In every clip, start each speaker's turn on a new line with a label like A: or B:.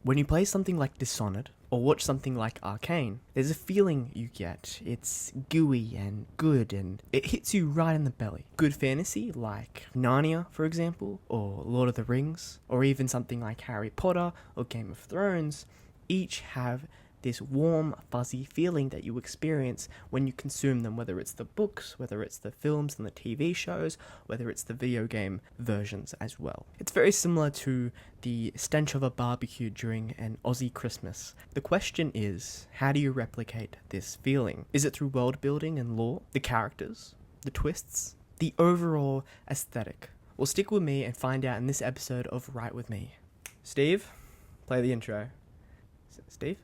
A: When you play something like Dishonored, or watch something like Arcane, there's a feeling you get. It's gooey and good, and it hits you right in the belly. Good fantasy, like Narnia, for example, or Lord of the Rings, or even something like Harry Potter or Game of Thrones, each have this warm, fuzzy feeling that you experience when you consume them, whether it's the books, whether it's the films and the TV shows, whether it's the video game versions as well. It's very similar to the stench of a barbecue during an Aussie Christmas. The question is, how do you replicate this feeling? Is it through world building and lore, the characters, the twists, the overall aesthetic? Well, stick with me and find out in this episode of Write With Me. Steve, play the intro. Steve?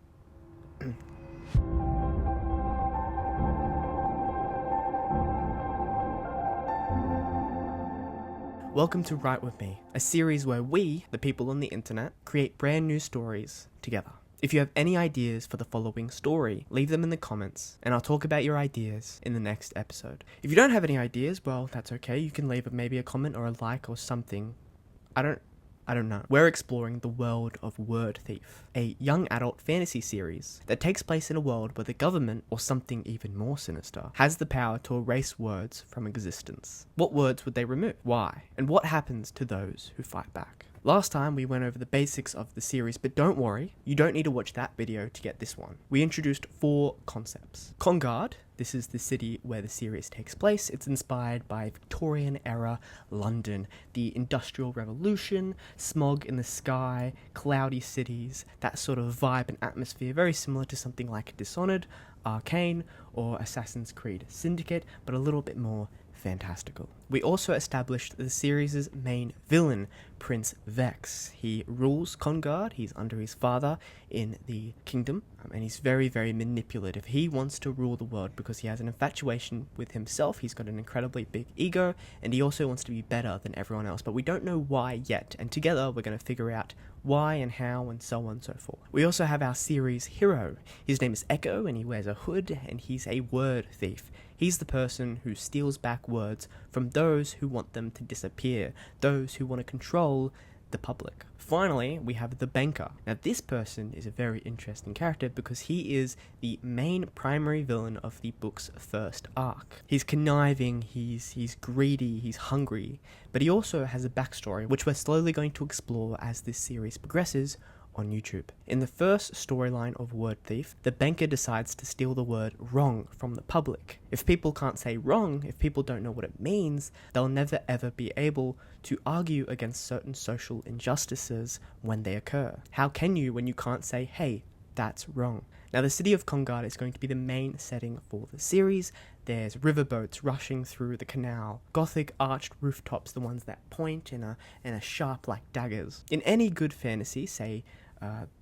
A: Welcome to Write With Me, a series where we, the people on the internet, create brand new stories together. If you have any ideas for the following story, leave them in the comments, and I'll talk about your ideas in the next episode. If you don't have any ideas, well, that's okay. You can leave maybe a comment or a like or something. I don't know. We're exploring the world of Word Thief, a young adult fantasy series that takes place in a world where the government, or something even more sinister, has the power to erase words from existence. What words would they remove? Why? And what happens to those who fight back? Last time we went over the basics of the series, but don't worry, you don't need to watch that video to get this one. We introduced 4 concepts. Congard, this is the city where the series takes place. It's inspired by Victorian era London, the Industrial Revolution, smog in the sky, cloudy cities, that sort of vibe and atmosphere, very similar to something like Dishonored, Arcane, or Assassin's Creed Syndicate, but a little bit more fantastical. We also established the series' main villain, Prince Vex. He rules Congard, he's under his father in the kingdom, and he's very, very manipulative. He wants to rule the world because he has an infatuation with himself, he's got an incredibly big ego, and he also wants to be better than everyone else, but we don't know why yet, and together we're going to figure out why and how and so on and so forth. We also have our series hero. His name is Echo, and he wears a hood, and he's a word thief. He's the person who steals back words from those who want them to disappear, those who want to control the public. Finally, we have the banker. Now, this person is a very interesting character because he is the main primary villain of the book's first arc. He's conniving, he's greedy, he's hungry, but he also has a backstory, which we're slowly going to explore as this series progresses on YouTube. In the first storyline of Word Thief, the banker decides to steal the word wrong from the public. If people can't say wrong, if people don't know what it means, they'll never ever be able to argue against certain social injustices when they occur. How can you when you can't say, hey, that's wrong? Now, the city of Congard is going to be the main setting for the series. There's riverboats rushing through the canal, gothic arched rooftops, the ones that point in a sharp like daggers. In any good fantasy, say,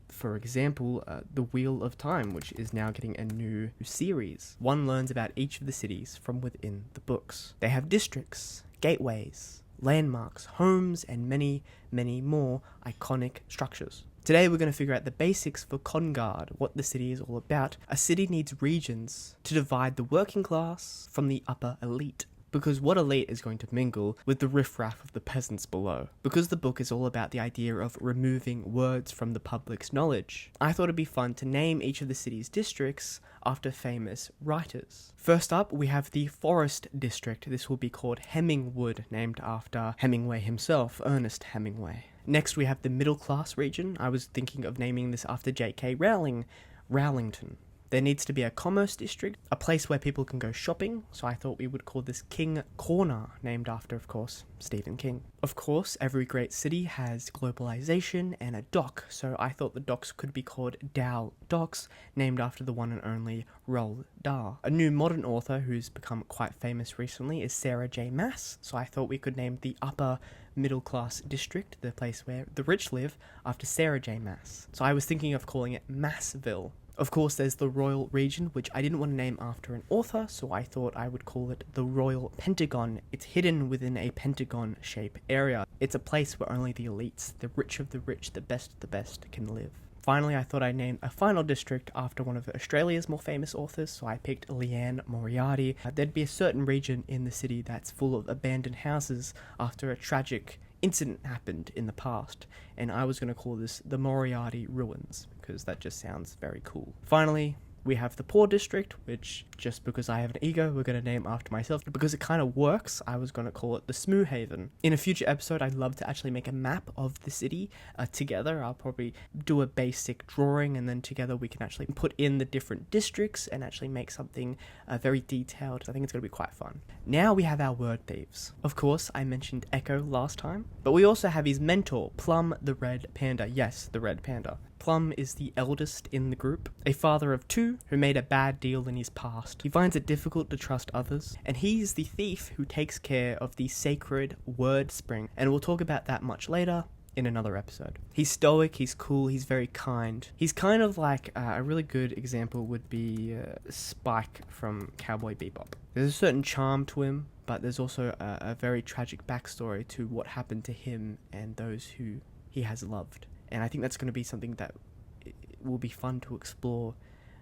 A: for example, The Wheel of Time, which is now getting a new series, one learns about each of the cities from within the books. They have districts, gateways, landmarks, homes, and many, many more iconic structures. Today we're going to figure out the basics for Congard, what the city is all about. A city needs regions to divide the working class from the upper elite. Because what elite is going to mingle with the riffraff of the peasants below? Because the book is all about the idea of removing words from the public's knowledge, I thought it'd be fun to name each of the city's districts after famous writers. First up, we have the Forest District. This will be called Hemmingwood, named after Hemingway himself, Ernest Hemingway. Next, we have the Middle Class region. I was thinking of naming this after J.K. Rowling, Rowlington. There needs to be a commerce district, a place where people can go shopping, so I thought we would call this King Corner, named after, of course, Stephen King. Of course, every great city has globalization and a dock, so I thought the docks could be called Dahl Docks, named after the one and only Roald Dahl. A new modern author who's become quite famous recently is Sarah J. Maas, so I thought we could name the upper middle class district, the place where the rich live, after Sarah J. Maas. So I was thinking of calling it Massville. Of course, there's the Royal Region, which I didn't want to name after an author, so I thought I would call it the Royal Pentagon. It's hidden within a pentagon-shaped area. It's a place where only the elites, the rich of the rich, the best of the best, can live. Finally, I thought I'd name a final district after one of Australia's more famous authors, so I picked Leanne Moriarty. There'd be a certain region in the city that's full of abandoned houses after a tragic incident happened in the past, and I was going to call this the Moriarty Ruins, because that just sounds very cool. Finally, we have the Poor District, which, just because I have an ego, we're going to name after myself. Because it kind of works, I was going to call it the Smoo Haven. In a future episode, I'd love to actually make a map of the city together. I'll probably do a basic drawing, and then together we can actually put in the different districts and actually make something very detailed. I think it's going to be quite fun. Now we have our Word Thieves. Of course, I mentioned Echo last time, but we also have his mentor, Plum the Red Panda. Yes, the Red Panda. Plum is the eldest in the group, a father of 2 who made a bad deal in his past. He finds it difficult to trust others, and he's the thief who takes care of the sacred word spring, and we'll talk about that much later in another episode. He's stoic, he's cool, he's very kind. He's kind of like, a really good example would be Spike from Cowboy Bebop. There's a certain charm to him, but there's also a very tragic backstory to what happened to him and those who he has loved. And I think that's going to be something that will be fun to explore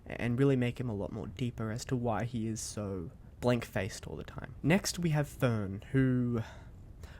A: and really make him a lot more deeper as to why he is so blank-faced all the time. Next, we have Fern, who,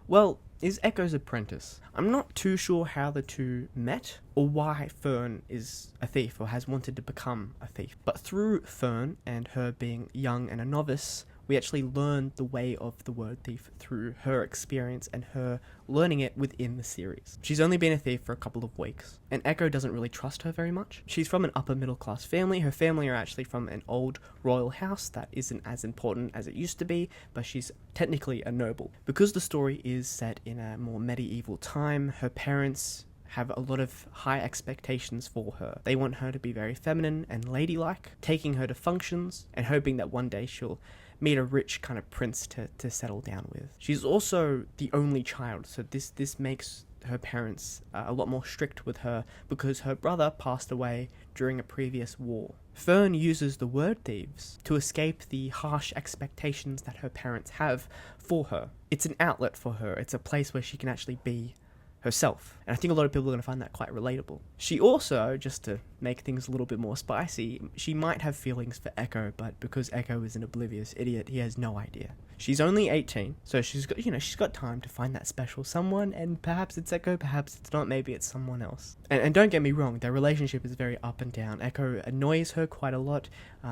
A: well, is Echo's apprentice. I'm not too sure how the two met or why Fern is a thief or has wanted to become a thief. But through Fern and her being young and a novice, we actually learned the way of the word thief through her experience and her learning it within the series. She's only been a thief for a couple of weeks, and Echo doesn't really trust her very much. She's from an upper middle class family. Her family are actually from an old royal house that isn't as important as it used to be, but she's technically a noble. Because the story is set in a more medieval time, her parents have a lot of high expectations for her. They want her to be very feminine and ladylike, taking her to functions and hoping that one day she'll meet a rich kind of prince to settle down with. She's also the only child, so this makes her parents a lot more strict with her because her brother passed away during a previous war. Fern uses the Word Thieves to escape the harsh expectations that her parents have for her. It's an outlet for her. It's a place where she can actually be herself. And I think a lot of people are going to find that quite relatable. She also, just to make things a little bit more spicy, she might have feelings for Echo, but because Echo is an oblivious idiot, he has no idea. She's only 18, so she's got time to find that special someone, and perhaps it's Echo, perhaps it's not, maybe it's someone else. And don't get me wrong, their relationship is very up and down. Echo annoys her quite a lot.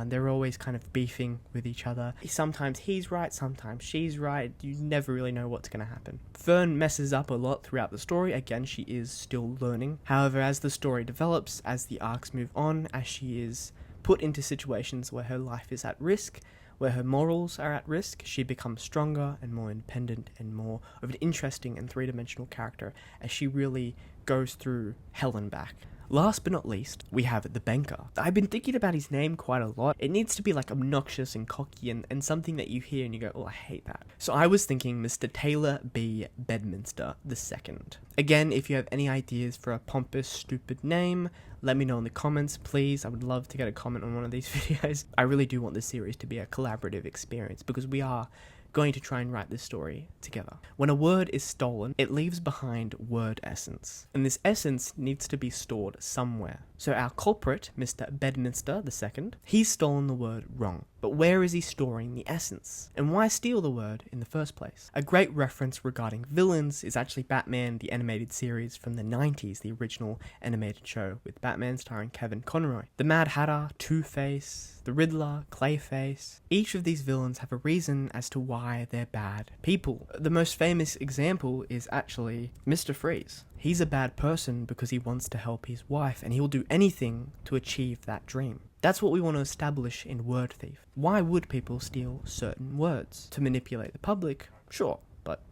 A: They're always kind of beefing with each other. Sometimes he's right, sometimes she's right. You never really know what's going to happen. Fern messes up a lot throughout the story. Again, she is still learning. However, as the story develops, as the arcs move on, as she is put into situations where her life is at risk, where her morals are at risk, she becomes stronger and more independent and more of an interesting and three-dimensional character as she really goes through hell and back. Last but not least, we have the banker. I've been thinking about his name quite a lot. It needs to be like obnoxious and cocky and something that you hear and you go, oh, I hate that. So I was thinking Mr. Taylor B. Bedminster II. Again, if you have any ideas for a pompous, stupid name, let me know in the comments, please. I would love to get a comment on one of these videos. I really do want this series to be a collaborative experience because we are going to try and write this story together. When a word is stolen, it leaves behind word essence, and this essence needs to be stored somewhere. So our culprit, Mr. Bedminster II, he's stolen the word wrong. But where is he storing the essence? And why steal the word in the first place? A great reference regarding villains is actually Batman, the animated series from the 90s, the original animated show with Batman starring Kevin Conroy. The Mad Hatter, Two-Face, the Riddler, Clayface. Each of these villains have a reason as to why they're bad people. The most famous example is actually Mr. Freeze. He's a bad person because he wants to help his wife, and he will do anything to achieve that dream. That's what we want to establish in Word Thief. Why would people steal certain words? To manipulate the public? Sure, but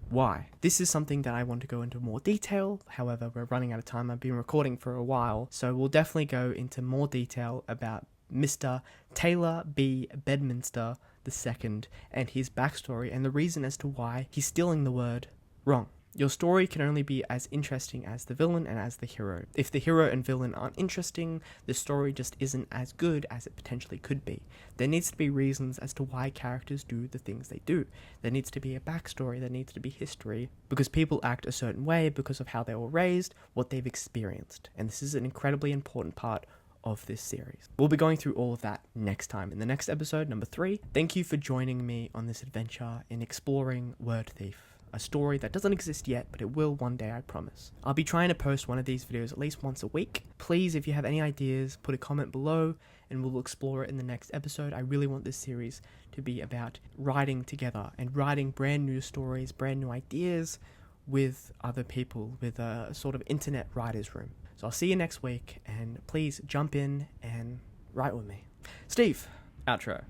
A: why? This is something that I want to go into more detail. However, we're running out of time. I've been recording for a while, so we'll definitely go into more detail about Mr. Taylor B. Bedminster II and his backstory and the reason as to why he's stealing the word wrong. Your story can only be as interesting as the villain and as the hero. If the hero and villain aren't interesting, the story just isn't as good as it potentially could be. There needs to be reasons as to why characters do the things they do. There needs to be a backstory, there needs to be history, because people act a certain way because of how they were raised, what they've experienced. And this is an incredibly important part of this series. We'll be going through all of that next time in the next episode, number 3. Thank you for joining me on this adventure in exploring Word Thief. a story that doesn't exist yet, but it will one day, I promise. I'll be trying to post one of these videos at least once a week. Please, if you have any ideas, put a comment below and we'll explore it in the next episode. I really want this series to be about writing together and writing brand new stories, brand new ideas with other people, with a sort of internet writer's room. So I'll see you next week, and please jump in and write with me. Steve, outro.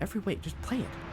A: Every week, just play it.